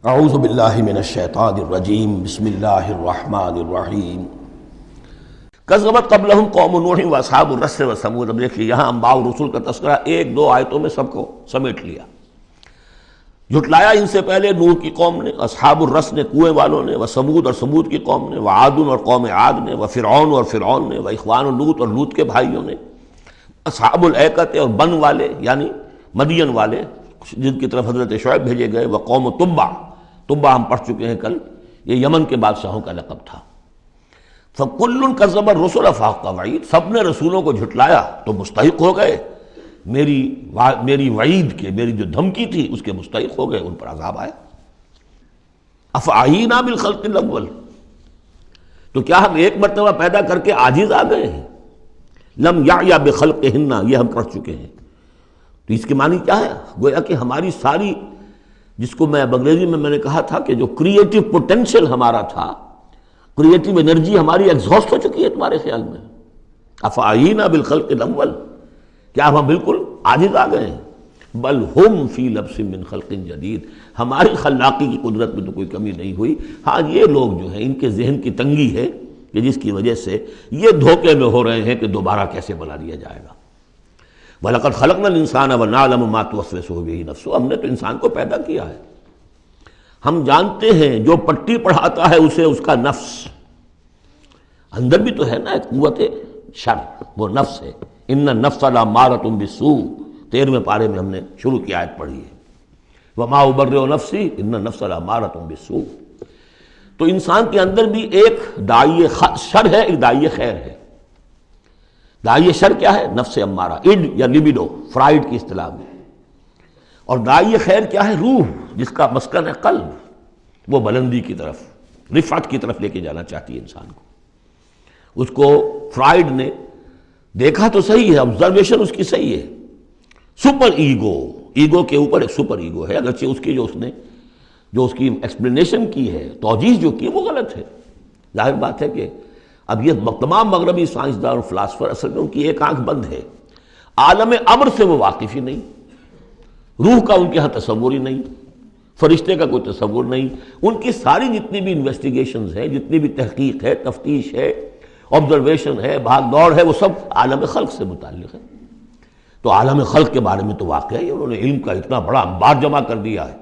اعوذ باللہ من الشیطان الرجیم بسم اللہ الرحمن الرحیم کذبت قبلہم قوم نوح واصحاب الرس وثمود۔ اب دیکھیے یہاں انباء الرسل کا تذکرہ ایک دو آیتوں میں سب کو سمیٹ لیا۔ جھٹلایا ان سے پہلے نوح کی قوم نے، اصحاب الرس نے کنویں والوں نے، وثمود اور ثمود کی قوم نے، وعاد اور قوم عاد نے، وفرعون اور فرعون نے، واخوان لوط اور لوط کے بھائیوں نے، اصحاب الایکۃ اور بن والے یعنی مدین والے جن کی طرف حضرت شعیب بھیجے گئے، وقوم تبع، تبع ہم پڑھ چکے ہیں کل، یہ یمن کے بادشاہوں کا لقب تھا۔ فَكُلٌّ كَذَّبَ الرُّسُلَ فَحَقَّ وَعِيدِ، سب نے رسولوں کو جھٹلایا تو مستحق ہو گئے میری وعید کے، میری جو دھمکی تھی اس کے مستحق ہو گئے، ان پر عذاب آیا۔ أَفَعَيِينَا بِالْخَلْقِ الْأَوَّلِ، تو کیا ہم ایک مرتبہ پیدا کر کے عاجز آ گئے ہیں؟ لم یعیا بخلقہن، یہ ہم پڑھ چکے ہیں۔ تو اس کے معنی کیا ہے؟ گویا کہ ہماری ساری، جس کو میں انگریزی میں نے کہا تھا کہ جو کریٹو پوٹینشیل ہمارا تھا، کریٹو انرجی ہماری ایگزاسٹ ہو چکی ہے تمہارے خیال میں۔ افعینا بالخلق الاول، کیا ہم بالکل عاجز آ گئے ہیں؟ بل ہم فی لبس من خلق جدید، ہماری خلاقی کی قدرت میں تو کوئی کمی نہیں ہوئی۔ ہاں یہ لوگ جو ہیں ان کے ذہن کی تنگی ہے کہ جس کی وجہ سے یہ دھوکے میں ہو رہے ہیں کہ دوبارہ کیسے بنا دیا جائے گا۔ وَلَقَدْ خَلَقْنَا الْإِنسَانَ وَنَعْلَمُ مَا تُوَسْوِسُ بِهِ نَفْسُهُ، ہم نے تو انسان کو پیدا کیا ہے، ہم جانتے ہیں جو پٹی پڑھاتا ہے اسے اس کا نفس، اندر بھی تو ہے نا ایک قوت شر، وہ نفس ہے۔ ان النفس لامارۃ بالسوء، 13ویں پارے میں ہم نے شروع کی آیت پڑھی ہے، وما ابرئ نفسی ان النفس لامارۃ بالسوء۔ تو انسان کے اندر بھی ایک داعی شر ہے، ایک داعی خیر ہے۔ داعی شر کیا ہے؟ نفس امارہ، اڈ یا لبیڈو فرائڈ کی اصطلاح میں، اور داعی خیر کیا ہے؟ روح، جس کا مسکن ہے قلب، وہ بلندی کی طرف، رفعت کی طرف لے کے جانا چاہتی ہے انسان کو۔ اس کو فرائڈ نے دیکھا تو صحیح ہے، آبزرویشن اس کی صحیح ہے، سپر ایگو، ایگو کے اوپر ایک سپر ایگو ہے، اگرچہ اس کی جو اس کی ایکسپلینیشن کی ہے، توجیہ جو کی وہ غلط ہے۔ ظاہر بات ہے کہ اب یہ تمام مغربی سائنسدان اور فلاسفر اصل میں ان کی ایک آنکھ بند ہے، عالم امر سے وہ واقف ہی نہیں، روح کا ان کے ہاں تصور ہی نہیں، فرشتے کا کوئی تصور نہیں۔ ان کی ساری جتنی بھی انویسٹیگیشنز ہیں، جتنی بھی تحقیق ہے، تفتیش ہے، آبزرویشن ہے، بھاگ دوڑ ہے، وہ سب عالم خلق سے متعلق ہے۔ تو عالم خلق کے بارے میں تو واقعہ ہے انہوں نے علم کا اتنا بڑا انبار جمع کر دیا ہے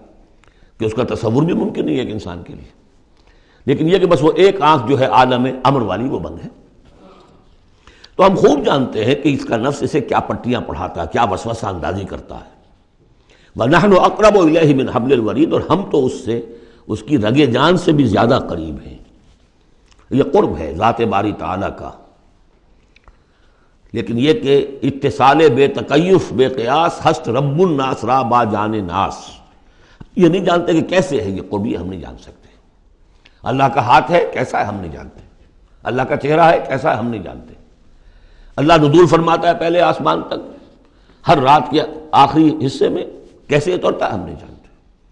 کہ اس کا تصور بھی ممکن نہیں ہے ایک انسان کے لیے، لیکن یہ کہ بس وہ ایک آنکھ جو ہے عالم امر والی وہ بند ہے۔ تو ہم خوب جانتے ہیں کہ اس کا نفس اسے کیا پٹیاں پڑھاتا ہے، کیا وسوسہ اندازی کرتا ہے۔ وَنَحْنُ أَقْرَبُ إِلَيْهِ مِنْ حَبْلِ الْوَرِيدِ، اور ہم تو اس سے، اس کی رگ جان سے بھی زیادہ قریب ہیں۔ یہ قرب ہے ذات باری تعالیٰ کا، لیکن یہ کہ اتصال بے تکیف بے قیاس ہست رب الناس را با جان ناس، یہ نہیں جانتے کہ کیسے ہے یہ قرب، یہ ہم نہیں جان سکتے۔ اللہ کا ہاتھ ہے کیسا ہے ہم نہیں جانتے، اللہ کا چہرہ ہے کیسا ہے ہم نہیں جانتے۔ اللہ نزول فرماتا ہے پہلے آسمان تک، ہر رات کے آخری حصے میں کیسے اترتا ہے ہم نہیں جانتے۔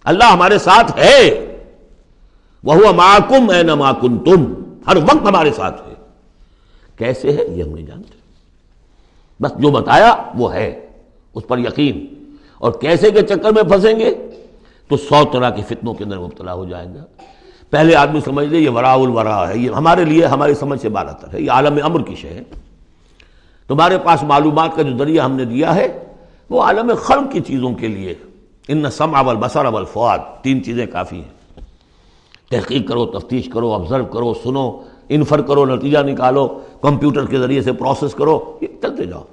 اللہ ہمارے ساتھ ہے، وَهُوَ مَعَكُمْ أَيْنَمَا كُنتُمْ، ہر وقت ہمارے ساتھ ہے، کیسے ہے یہ ہم نہیں جانتے۔ بس جو بتایا وہ ہے، اس پر یقین، اور کیسے کے چکر میں پھنسیں گے تو 100 طرح کے فتنوں کے اندر مبتلا ہو جائیں گا۔ پہلے آدمی سمجھ لے یہ وراء الورا ہے، یہ ہمارے لیے ہماری سمجھ سے بالاتر ہے، یہ عالم امر کی شے ہے۔ تمہارے پاس معلومات کا جو ذریعہ ہم نے دیا ہے وہ عالم خلق کی چیزوں کے لیے، ان السمع والبصر والفؤاد، 3 چیزیں کافی ہیں۔ تحقیق کرو، تفتیش کرو، آبزرو کرو، سنو، انفر کرو، نتیجہ نکالو، کمپیوٹر کے ذریعے سے پروسیس کرو، یہ چلتے جاؤ۔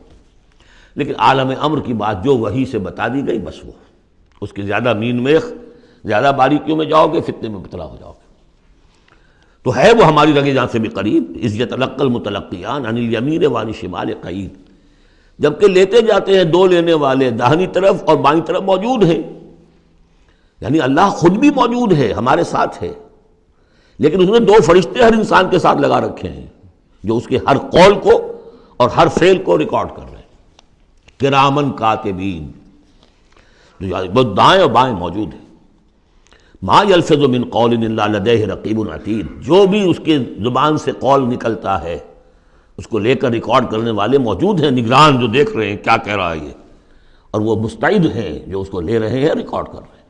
لیکن عالم امر کی بات جو وحی سے بتا دی گئی بس وہ، اس کی زیادہ مین میخ، زیادہ باریکیوں میں جاؤ گے فتنے میں مبتلا ہو جاؤ گے۔ تو ہے وہ ہماری رگ جان سے بھی قریب، اذ یتلقی المتلقیان عن الیمین وعن الشمال قعید، جبکہ لیتے جاتے ہیں دو لینے والے داہنی طرف اور بائیں طرف موجود ہیں، یعنی اللہ خود بھی موجود ہے، ہمارے ساتھ ہے، لیکن اس نے 2 فرشتے ہر انسان کے ساتھ لگا رکھے ہیں جو اس کے ہر قول کو اور ہر فعل کو ریکارڈ کر رہے ہیں، کرامن کاتبین، جو دائیں اور بائیں موجود ہیں۔ ما یلفظ من قول الا لدیہ رقیب عتید، جو بھی اس کے زبان سے قول نکلتا ہے اس کو لے کر ریکارڈ کرنے والے موجود ہیں، نگران جو دیکھ رہے ہیں کیا کہہ رہا ہے یہ، اور وہ مستعد ہیں جو اس کو لے رہے ہیں ریکارڈ کر رہے ہیں۔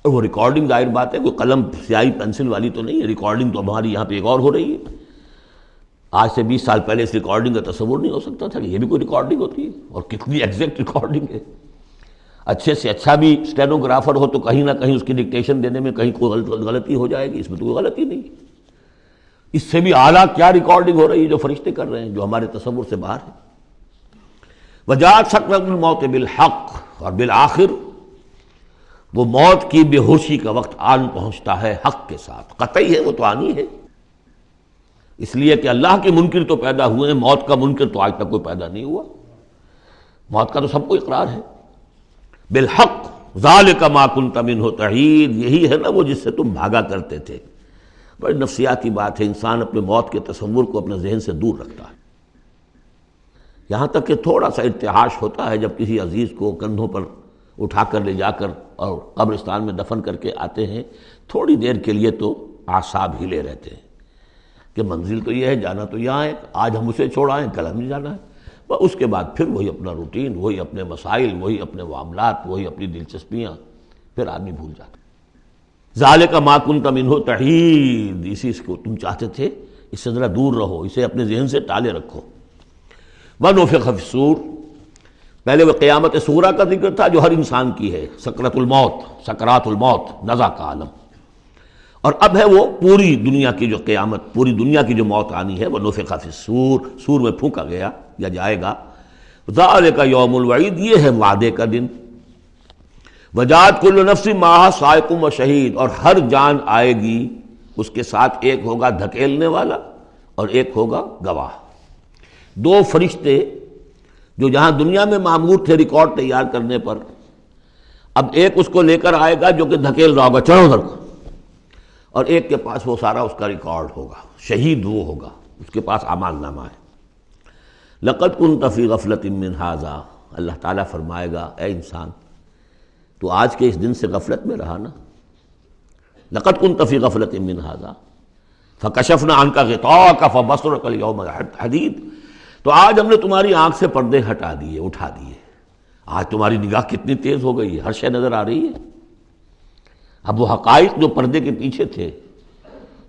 اور وہ ریکارڈنگ ظاہر بات ہے کوئی قلم سیاہی پینسل والی تو نہیں ہے، ریکارڈنگ تو ہماری یہاں پہ ایک اور ہو رہی ہے۔ آج سے 20 سال پہلے اس ریکارڈنگ کا تصور نہیں ہو سکتا تھا کہ یہ بھی کوئی ریکارڈنگ ہوتی ہے، اور کتنی ایگزیکٹ ریکارڈنگ ہے۔ اچھے سے اچھا بھی اسٹینوگرافر ہو تو کہیں نہ کہیں اس کی ڈکٹیشن دینے میں کہیں کوئی غلطی ہو جائے گی، اس میں تو کوئی غلطی نہیں۔ اس سے بھی اعلیٰ کیا ریکارڈنگ ہو رہی ہے جو فرشتے کر رہے ہیں، جو ہمارے تصور سے باہر ہے۔ وجاءت سکرۃ الموت بالحق، اور بالآخر وہ موت کی بے ہوشی کا وقت آن پہنچتا ہے حق کے ساتھ، قطعی ہے، وہ تو آنی ہے، اس لیے کہ اللہ کے منکر تو پیدا ہوئے ہیں، موت کا منکر تو آج تک کوئی پیدا نہیں ہوا۔ موت کا تو سب کو اقرار ہے۔ بالحق ذالک ما کنت منہ تحید، یہی ہے نا وہ جس سے تم بھاگا کرتے تھے۔ بڑی نفسیاتی بات ہے، انسان اپنے موت کے تصور کو اپنے ذہن سے دور رکھتا ہے، یہاں تک کہ تھوڑا سا ارتعاش ہوتا ہے جب کسی عزیز کو کندھوں پر اٹھا کر لے جا کر اور قبرستان میں دفن کر کے آتے ہیں، تھوڑی دیر کے لیے تو اعصاب ہلے رہتے ہیں کہ منزل تو یہ ہے، جانا تو یہاں ہے، آج ہم اسے چھوڑ آئیں، کل ہمیں جانا ہے۔ اس کے بعد پھر وہی اپنا روٹین، وہی اپنے مسائل، وہی اپنے معاملات، وہی اپنی دلچسپیاں، پھر آدمی بھول جاتا ہے۔ ذالک ما کنت منہ تحید، اسی کو تم چاہتے تھے، اس سے ذرا دور رہو، اسے اپنے ذہن سے ٹالے رکھو۔ ونفخ فی الصور، پہلے وہ قیامت صغریٰ کا ذکر تھا جو ہر انسان کی ہے، سکرۃ الموت، سکرات الموت، نزع کا عالم، اور اب ہے وہ پوری دنیا کی جو قیامت، پوری دنیا کی جو موت آنی ہے، ونفخ فی الصور، سور میں پھونکا گیا یا جائے گا۔ ذالک یوم الوعید، یہ ہے وعدے کا دن۔ وجاءت کل نفس معہا سائق و شہید، اور ہر جان آئے گی، اس کے ساتھ ایک ہوگا دھکیلنے والا اور ایک ہوگا گواہ۔ دو فرشتے جو جہاں دنیا میں مامور تھے ریکارڈ تیار کرنے پر، اب ایک اس کو لے کر آئے گا جو کہ دھکیل رہا ہوگا، چلو ادھر کو، اور ایک کے پاس وہ سارا اس کا ریکارڈ ہوگا، شہید وہ ہوگا، اس کے پاس اعمال نامہ ہے۔ لقد كنت في غفلة من هذا، اللہ تعالیٰ فرمائے گا اے انسان تو آج کے اس دن سے غفلت میں رہا نا، لقد كنت في غفلة من هذا فكشفنا عنك غطاءك فبصرك اليوم حديد، تو آج ہم نے تمہاری آنکھ سے پردے ہٹا دیے، اٹھا دیے، آج تمہاری نگاہ کتنی تیز ہو گئی ہے، ہر شے نظر آ رہی ہے۔ اب وہ حقائق جو پردے کے پیچھے تھے،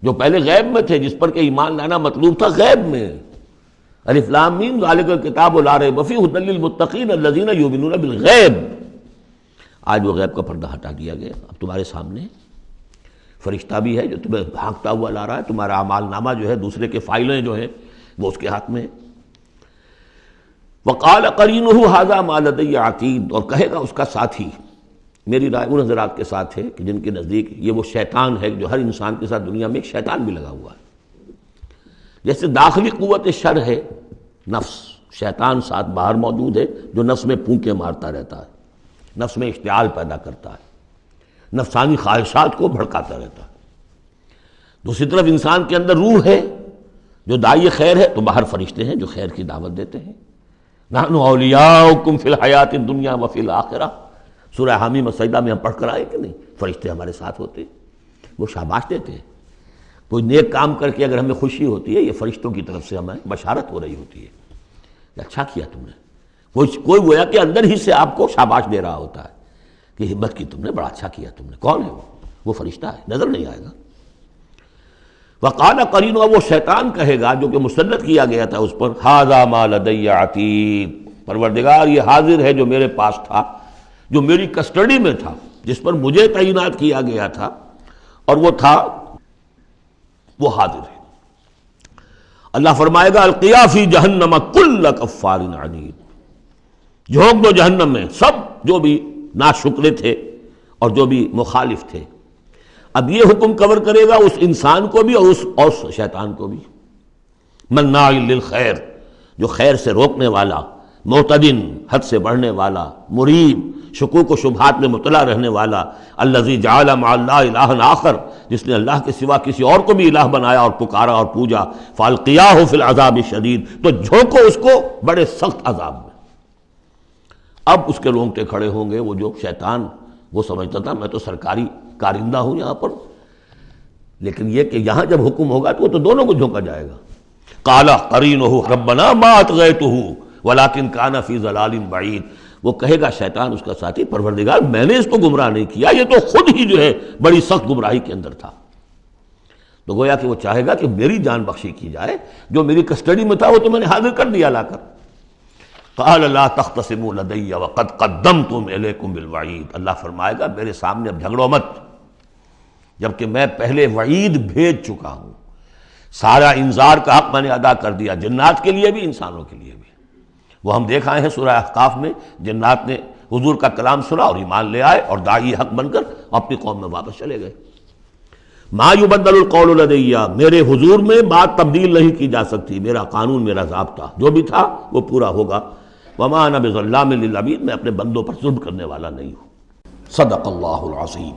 جو پہلے غیب میں تھے، جس پر کہ ایمان لانا مطلوب تھا غیب میں، الف لام میم ذالک الکتاب لا ریب فیہ ھدی للمتقین الذین یؤمنون بالغیب، آج وہ غیب کا پردہ ہٹا دیا گیا، اب تمہارے سامنے فرشتہ بھی ہے جو تمہیں بھانکتا ہوا لا رہا ہے، تمہارا اعمال نامہ جو ہے، دوسرے کے فائلیں جو ہیں وہ اس کے ہاتھ میں ہے۔ وقال قرینہ ھذا ما لدی عتید، اور کہے گا اس کا ساتھی، میری رائے ان حضرات کے ساتھ ہے کہ جن کے نزدیک یہ وہ شیطان ہے جو ہر انسان کے ساتھ دنیا میں ایک شیطان بھی لگا ہوا ہے، جیسے داخلی قوت شر ہے نفس، شیطان ساتھ باہر موجود ہے جو نفس میں پھونکے مارتا رہتا ہے، نفس میں اشتعال پیدا کرتا ہے، نفسانی خواہشات کو بھڑکاتا رہتا ہے۔ دوسری طرف انسان کے اندر روح ہے جو داعی خیر ہے، تو باہر فرشتے ہیں جو خیر کی دعوت دیتے ہیں۔ نحن اولیاؤکم فی الحیات الدنیا وفی الآخرہ، سورہ حامیم السجدہ میں ہم پڑھ کر آئے کہ نہیں، فرشتے ہمارے ساتھ ہوتے ہیں، وہ شاباش دیتے ہیں۔ کوئی نیک کام کر کے اگر ہمیں خوشی ہوتی ہے، یہ فرشتوں کی طرف سے ہمیں بشارت ہو رہی ہوتی ہے کہ اچھا کیا تم نے، کوئی گویا کہ اندر ہی سے آپ کو شاباش دے رہا ہوتا ہے کہ ہمت کی تم نے، بڑا اچھا کیا تم نے۔ کون ہے وہ فرشتہ ہے، نظر نہیں آئے گا۔ وقال قرین، وہ شیطان کہے گا جو کہ مسلط کیا گیا تھا اس پر، ھذا ما لدی عتید، پروردگار یہ حاضر ہے جو میرے پاس تھا، جو میری کسٹڈی میں تھا، جس پر مجھے تعینات کیا گیا تھا، اور وہ تھا، وہ حاضر ہے۔ اللہ فرمائے گا القیا فی جہنم کل کفار عنید، جھونک دو جہنم میں سب جو بھی ناشکرے تھے اور جو بھی مخالف تھے۔ اب یہ حکم کور کرے گا اس انسان کو بھی اور اس شیطان کو بھی۔ مناع للخیر، جو خیر سے روکنے والا، معتدن، حد سے بڑھنے والا، مریب، شکوک و شبہات میں مبتلا رہنے والا، الذی جعل مع اللہ الہا آخر، جس نے اللہ کے سوا کسی اور کو بھی الہ بنایا اور پکارا اور پوجا، فالقیاہ فی العذاب الشدید، تو جھونکو اس کو بڑے سخت عذاب میں۔ اب اس کے رونگٹے کھڑے ہوں گے، وہ جو شیطان وہ سمجھتا تھا میں تو سرکاری کارندہ ہوں یہاں پر، لیکن یہ کہ یہاں جب حکم ہوگا تو وہ تو دونوں کو جھونکا جائے گا۔ قال قرینہ ربنا ما اطغیتہ ولکن کان فی ضلال بعید، وہ کہے گا شیطان اس کا ساتھی پروردگار میں نے اس کو گمراہ نہیں کیا، یہ تو خود ہی جو ہے بڑی سخت گمراہی کے اندر تھا۔ تو گویا کہ وہ چاہے گا کہ میری جان بخشی کی جائے، جو میری کسٹڈی میں تھا وہ تو میں نے حاضر کر دیا لا کر۔ قال لا تختصموا لدی وقد قدمت الیکم بالوعید، اللہ فرمائے گا میرے سامنے اب جھگڑو مت، جبکہ میں پہلے وعید بھیج چکا ہوں، سارا انذار کا حق میں نے ادا کر دیا، جنات کے لیے بھی انسانوں کے لیے بھی۔ وہ ہم دیکھ آئے ہیں سورہ احقاف میں، جنات نے حضور کا کلام سنا اور ایمان لے آئے اور داعی حق بن کر اپنی قوم میں واپس چلے گئے۔ ما یبدل القول لدی، میرے حضور میں بات تبدیل نہیں کی جا سکتی، میرا قانون، میرا ضابطہ جو بھی تھا وہ پورا ہوگا۔ وما انا بظلام للعبید، میں اپنے بندوں پر ظلم کرنے والا نہیں ہوں۔ صدق اللہ العظیم۔